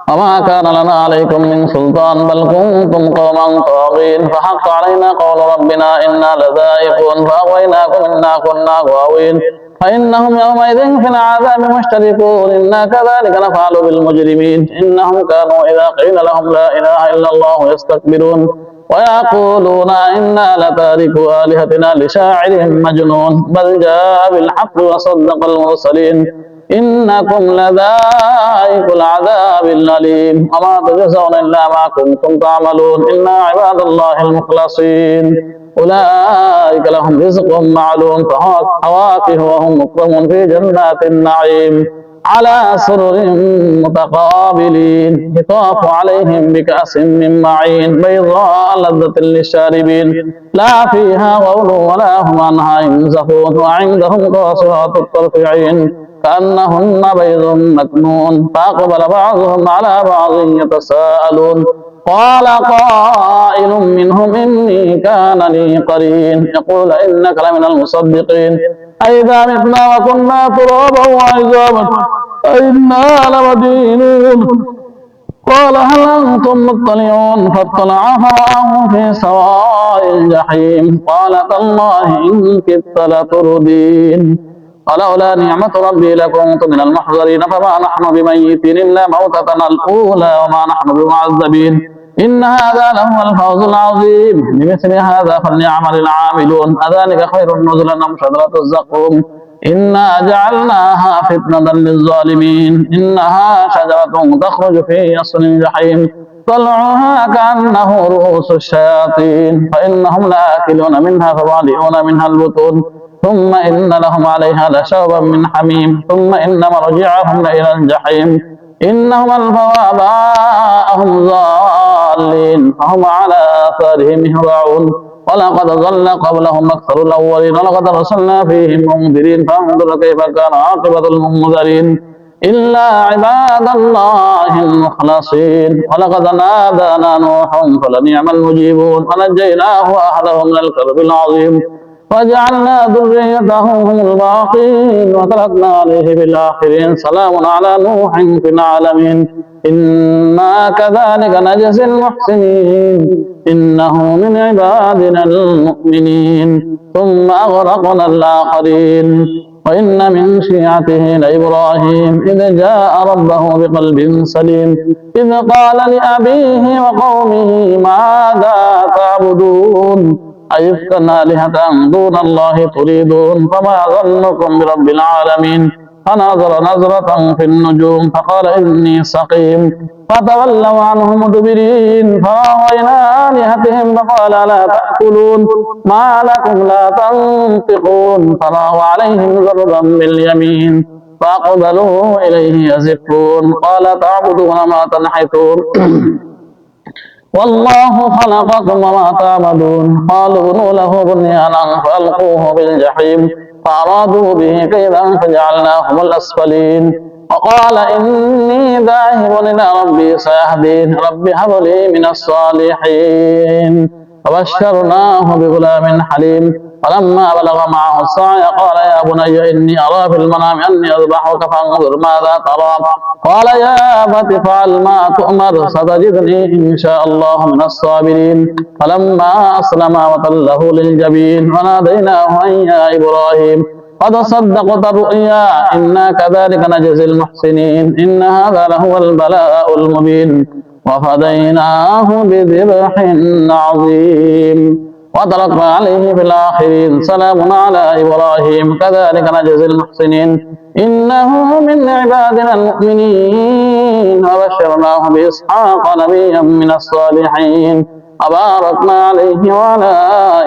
وما كان لنا عليكم من سلطان بل كنتم قوما طاغين فحق علينا قول ربنا إنا لذائقون فأغويناكم إنا كنا غاوين فإنهم يومئذ في العذاب مشتركون إنا كذلك نفعل بالمجرمين إنهم كانوا إذا قيل لهم لا إله إلا الله يستكبرون ويقولون إنا لتاركو آلهتنا لشاعر مجنون بل جاء بالحق وصدق المرسلين إنكم لذائق العذاب الأليم وما تجزون إلا ما كنتم تعملون إنا عباد الله المخلصين أولئك لهم رزق معلوم فواكه وهم مكرمون في جنات النعيم على سرر متقابلين يطاف عليهم بكأس من معين بيضاء لذة للشاربين لا فيها غول ولا هم عنها ينزفون وعندهم قاصرات الطرف عين كأنهن بيض مكنون فأقبل بعضهم على بعض يتساءلون قال قائل منهم إني كان لي قرين يقول إنك لمن المصدقين أئذا متنا وكنا ترابا وعظاما أئنا لمدينون قال هل أنتم مطلعون فاطلع فرآه في سواء الجحيم قال تالله إن كدت لتردين ولولا نعمة ربي لكنت من المحضرين فما نحن بميتين إلا موتتنا الأولى وما نحن بمعذبين إن هذا لهو الفوز العظيم لمثل هذا فليعمل العاملون أذلك خير نزلا أم شجرة الزقوم إنا جعلناها فتنة للظالمين إنها شجرة تخرج في أصل الجحيم طلعها كأنه رؤوس الشياطين فإنهم لآكلون منها فمالئون منها البطون ثم إن لهم عليها لشوبا من حميم ثم إن مرجعهم لإلى الجحيم إنهم ألفوا آباءهم ضالين فهم على آثارهم يهرعون ولقد ضل قبلهم أكثر الأولين ولقد أرسلنا فيهم منذرين فانظر كيف كان عاقبة المنذرين إلا عباد الله المخلصين ولقد نادانا نوح فلنعم المجيبون ونجيناه وأهله من الكرب العظيم وجعلنا ذريته هم الباقين وتركنا عليه بالآخرين سلام على نوح في العالمين إنا كذلك نجزي المحسنين إنه من عبادنا المؤمنين ثم أغرقنا الآخرين وإن من شيعته لإبراهيم إذ جاء ربه بقلب سليم إذ قال لأبيه وقومه ماذا تعبدون أئفكا آلهة دون الله تريدون فما ظنكم برب العالمين فنظر نظرة في النجوم فقال إني سقيم فتولوا عنه مدبرين فأغوينا آلهتهم فقال لا تأكلون ما لكم لا تنطقون فراه عليهم ضربا باليمين فأقبلوا إليه يزفون قال تعبدون ما تنحتون والله خلقكم وما تعملون قالوا ابنوا له بنيانا فألقوه بالجحيم فأرادوا به كيدا فجعلناهم الأسفلين وقال إني ذاهب إلى ربي سيهدين رب هب لي من الصالحين فبشرناه بغلام حليم فلما بلغ معه السعي قال يا بني إني أرى في المنام أني أذبحك فانظر ماذا ترى قال يا أبت افعل ما تؤمر ستجدني إن شاء الله من الصابرين فلما أسلما وتله للجبين وناديناه أن يا إبراهيم قد صدقت الرؤيا إنا كذلك نجزي المحسنين إن هذا لهو البلاء المبين وفديناه بذبح عظيم وتركنا عليه في الآخرين سلام على إبراهيم كذلك نجزي المحسنين إنه من عبادنا المؤمنين وبشرناه بإسحاق نبيا من الصالحين وباركنا عليه وعلى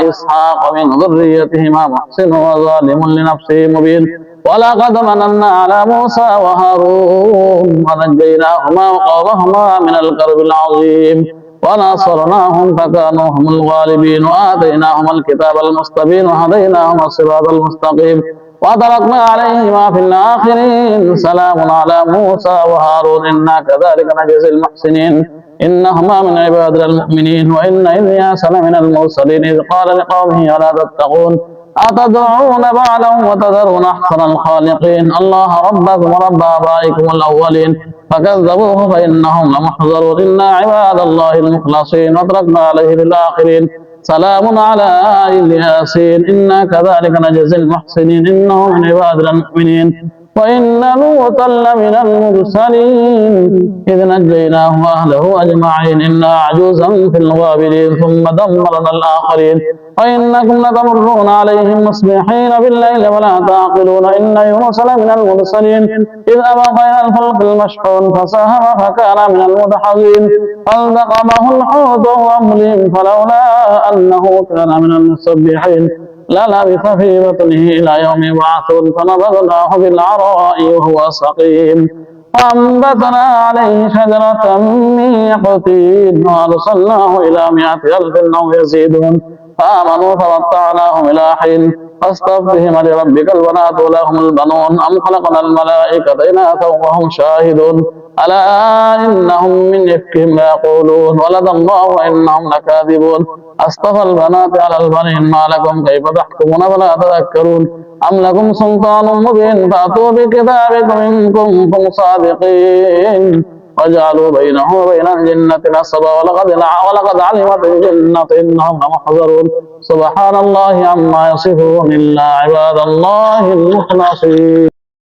إسحاق من ذريتهما محسن وظالم لنفسه مبين ولقد مننا على موسى وهارون ونجيناهما وقومهما من الكرب العظيم ونصرناهم فكانوا هم الغالبين وآتيناهم الكتاب المستبين وهديناهم الصراط المستقيم وتركنا عليهما في الآخرين سلام على موسى وهارون إنا كذلك نجزي المحسنين إنهما من عبادنا المؤمنين وإن إلياس لمن المرسلين إذ قال لقومه ألا تتقون أتدعون بعلا وتذرون أحسن الخالقين الله ربكم ورب آبائكم الأولين فكذبوه فإنهم لمحضرون إنا عباد الله المخلصين وتركنا عليه للآخرين سلام على آل ياسين إنا كذلك نجزي المحسنين إنه من عبادنا المؤمنين وإن لوطا لمن المرسلين إذ نجيناه وأهله أجمعين إنا عجوزا في الغابرين ثم دمرنا الآخرين وإنكم لتمرون عليهم مصبحين بالليل ولا تعقلون إن يونس لمن المرسلين إذ أبق إلى الفلك المشحون فساهم فكان من المدحضين فالتقمه الحوت وهو مليم فلولا أنه كان من المسبحين للبث في بطنه إلى يوم يبعثون فنبذناه بالعراء وهو سقيم وأنبتنا عليه شجرة من يقطين وأرسلناه إلى 100,000 أو يزيدون فآمنوا فمتعناهم إلى حين فاستفتهم لربك البنات ولهم البنون أم خلقنا الملائكة إناثا وهم شاهدون ألا إنهم من إفكهم ليقولون ولد الله وإنهم لكاذبون أصطفى البنات على البنين ما لكم كيف تحكمون فلا تذكرون أم لكم سلطان مبين فأتوا بكتابكم إن كنتم صادقين وجعلوا بينه وبين الجنة نسبا ولقد علمت الجنة إنهم لمحضرون سبحان الله عما يصفون إلا عباد الله المخلصين